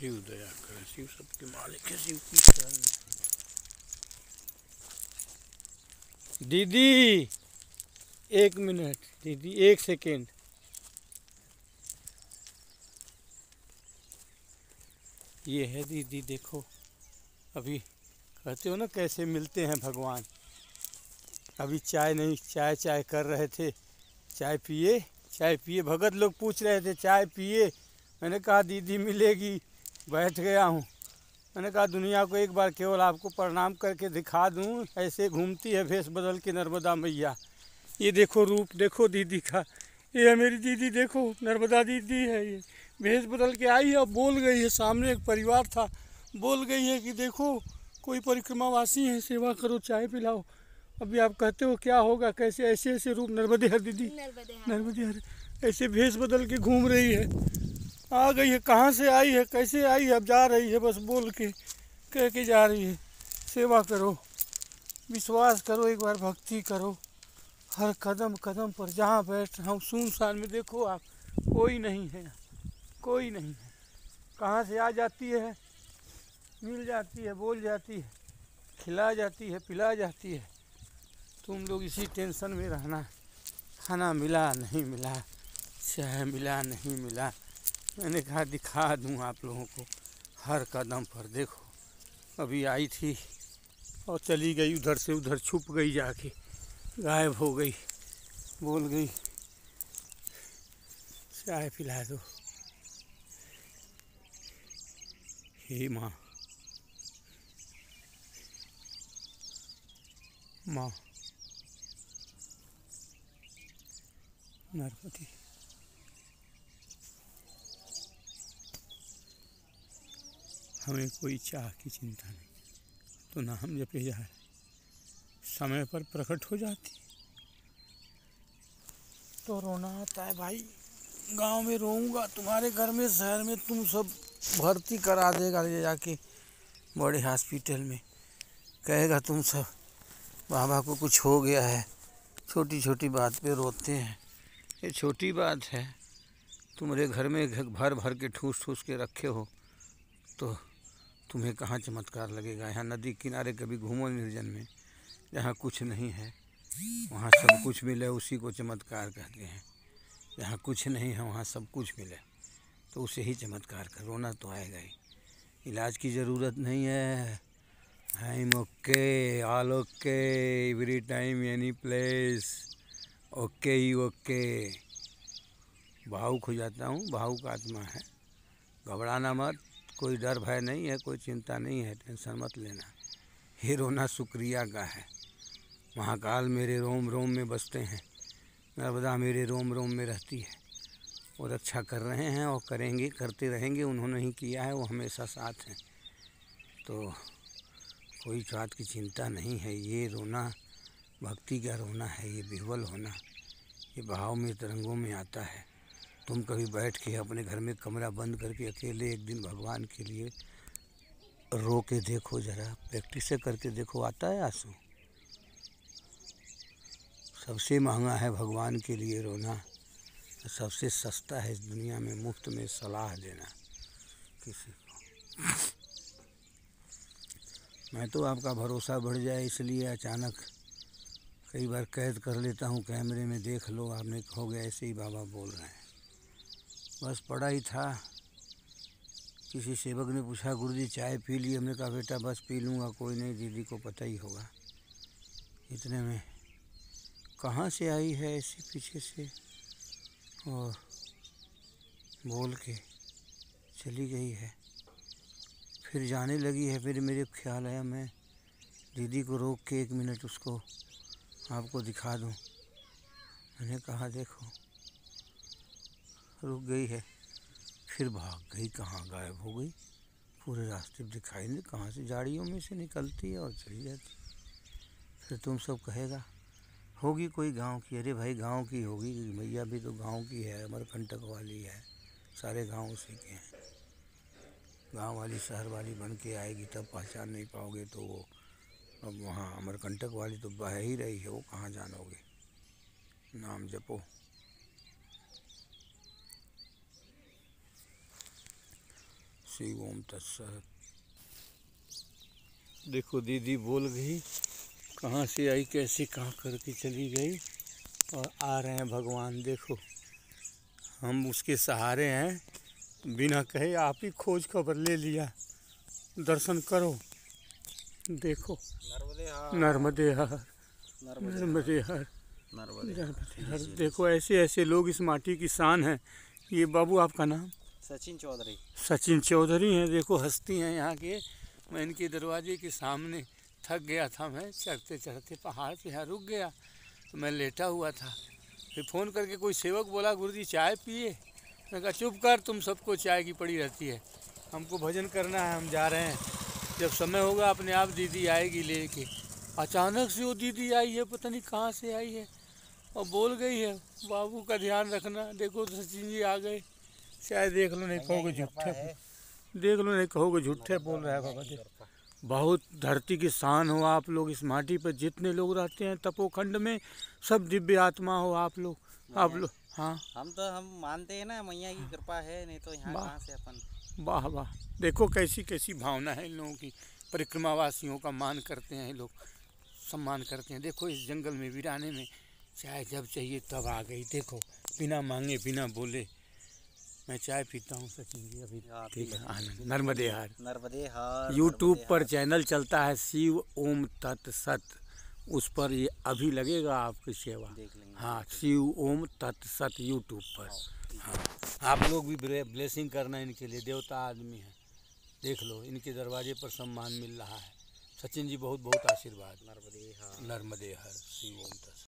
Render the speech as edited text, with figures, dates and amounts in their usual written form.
शिव दया करे, शिव सबके मालिक है, शिव की शरण। दीदी 1 मिनट, दीदी 1 सेकेंड। ये है दीदी, देखो अभी कहते हो ना कैसे मिलते हैं भगवान। अभी चाय नहीं, चाय चाय कर रहे थे, चाय पिए, चाय पिए। भगत लोग पूछ रहे थे चाय पिए, मैंने कहा दीदी मिलेगी, बैठ गया हूँ। मैंने कहा दुनिया को एक बार केवल आपको प्रणाम करके दिखा दूँ, ऐसे घूमती है भेष बदल के नर्मदा मैया। ये देखो रूप देखो दीदी का, ये है मेरी दीदी, देखो नर्मदा दीदी है। ये भेष बदल के आई है और बोल गई है, सामने एक परिवार था, बोल गई है कि देखो कोई परिक्रमावासी है, सेवा करो, चाय पिलाओ। अभी आप कहते हो क्या होगा, कैसे ऐसे ऐसे रूप। नर्मदे हर दीदी, नर्मदे हर, ऐसे भेष बदल के घूम रही है। आ गई है, कहाँ से आई है, कैसे आई है, अब जा रही है, बस बोल के कह के जा रही है। सेवा करो, विश्वास करो, एक बार भक्ति करो। हर कदम कदम पर जहाँ बैठ रहा हूँ सुनसान में, देखो आप कोई नहीं है, कोई नहीं है। कहाँ से आ जाती है, मिल जाती है, बोल जाती है, खिला जाती है, पिला जाती है। तुम लोग इसी टेंशन में रहना, खाना मिला नहीं मिला, चाय मिला नहीं मिला। मैंने कहा दिखा दूँ आप लोगों को हर कदम पर। देखो अभी आई थी और चली गई, उधर से उधर छुप गई, जाके गायब हो गई, बोल गई चाय पिला दो। हे माँ, माँ नर्मदे, हमें कोई चाह की चिंता नहीं, तो नाम जपे जा रहे, समय पर प्रकट हो जाती तो रोना आता है भाई। गांव में रोऊंगा, तुम्हारे घर में शहर में तुम सब भर्ती करा देगा ले जाके बड़े हॉस्पिटल में, कहेगा तुम सब बाबा को कुछ हो गया है। छोटी छोटी बात पे रोते हैं, ये छोटी बात है। तुम्हारे घर में भर भर के ठूस ठूस के रखे हो तो तुम्हें कहाँ चमत्कार लगेगा। यहाँ नदी किनारे कभी घूमो निर्जन में, जहाँ कुछ नहीं है वहाँ सब कुछ मिले, उसी को चमत्कार कहते हैं। जहाँ कुछ नहीं है वहाँ सब कुछ मिले तो उसे ही चमत्कार कर। रोना तो आएगा ही, इलाज की ज़रूरत नहीं है। I am okay, all okay, every time any place, okay he okay. भावुक हो जाता हूँ, भावुक आत्मा है, घबराना मत, कोई डर भय नहीं है, कोई चिंता नहीं है, टेंशन मत लेना। ये रोना शुक्रिया का है। महाकाल मेरे रोम रोम में बसते हैं, नर्मदा मेरे रोम रोम में रहती है। वो रक्षा कर रहे हैं और करेंगे, करते रहेंगे। उन्होंने ही किया है, वो हमेशा साथ हैं, तो कोई बात की चिंता नहीं है। ये रोना भक्ति का रोना है, ये विह्वल होना, ये भाव में तरंगों में आता है। तुम कभी बैठ के अपने घर में कमरा बंद करके अकेले एक दिन भगवान के लिए रो के देखो, ज़रा प्रैक्टिस करके देखो, आता है आंसू। सबसे महंगा है भगवान के लिए रोना, सबसे सस्ता है इस दुनिया में मुफ्त में सलाह देना किसी को। मैं तो आपका भरोसा बढ़ जाए इसलिए अचानक कई बार कैद कर लेता हूँ, कैमरे में देख लो, आपने कहोगे ऐसे ही बाबा बोल रहे हैं। बस पड़ा ही था, किसी सेवक ने पूछा गुरुजी चाय पी ली, हमने कहा बेटा बस पी लूँगा, कोई नहीं, दीदी को पता ही होगा। इतने में कहाँ से आई है ऐसी पीछे से और बोल के चली गई है। फिर जाने लगी है, फिर मेरे ख्याल आया मैं दीदी को रोक के 1 मिनट उसको आपको दिखा दूं। मैंने कहा देखो रुक गई है, फिर भाग गई, कहाँ गायब हो गई, पूरे रास्ते दिखाई नहीं, कहाँ से झाड़ियों में से निकलती है और चली जाती। फिर तुम सब कहेगा होगी कोई गांव की, अरे भाई गांव की होगी, मैया भी तो गांव की है, अमरकंटक वाली है, सारे गांव उसी के हैं। गांव वाली शहर वाली बन के आएगी तब पहचान नहीं पाओगे, तो वो अब वहाँ अमरकंटक वाली तो बह ही रही है, वो कहाँ जानोगे। नाम जपो। शिव ओम तत्सत। देखो दीदी बोल गई, कहाँ से आई कैसे कहाँ करके चली गई, और आ रहे हैं भगवान। देखो हम उसके सहारे हैं, बिना कहे आप ही खोज खबर ले लिया। दर्शन करो, देखो नर्मदे हर नर्मदे हर नर्मदे हर। देखो ऐसे ऐसे लोग इस माटी की शान है। ये बाबू आपका नाम? सचिन चौधरी। सचिन चौधरी हैं। देखो हस्ती हैं यहाँ के। मैं इनके दरवाजे के सामने थक गया था, मैं चढ़ते चढ़ते पहाड़ पे यहाँ रुक गया, तो मैं लेटा हुआ था। फिर फ़ोन करके कोई सेवक बोला गुरुजी चाय पिए। मैं कहा चुप कर, तुम सबको चाय की पड़ी रहती है, हमको भजन करना है, हम जा रहे हैं। जब समय होगा अपने आप दीदी आएगी लेके। अचानक से वो दीदी आई है, पता नहीं कहाँ से आई है, और बोल गई है बाबू का ध्यान रखना। देखो तो सचिन जी आ गए। शायद देख लो नहीं कहोगे झूठे, देख लो नहीं कहोगे झूठे बोल रहा है बाबा। देखो बहुत धरती की शान हो आप लोग। इस माटी पर जितने लोग रहते हैं तपोखंड में, सब दिव्य आत्मा हो आप लोग। हाँ हम मानते हैं ना मैया की कृपा है, नहीं तो यहाँ कहाँ से अपन। वाह वाह, देखो कैसी कैसी भावना है इन लोगों की। परिक्रमावासियों का मान करते हैं लोग, सम्मान करते हैं। देखो इस जंगल में वीराने में चाय जब चाहिए तब आ गई। देखो बिना मांगे बिना बोले मैं चाय पीता हूँ सचिन जी अभी। ठीक है, आनंद। नर्मदे हर यूट्यूब पर चैनल चलता है शिव ओम तत्सत, उस पर ये अभी लगेगा आपकी सेवा। हाँ शिव ओम तत्सत यूट्यूब पर। हाँ आप लोग भी ब्लेसिंग करना इनके लिए, देवता आदमी है। देख लो इनके दरवाजे पर सम्मान मिल रहा है। सचिन जी बहुत बहुत आशीर्वाद। नर्मदे हर शिव ओम तत्सत।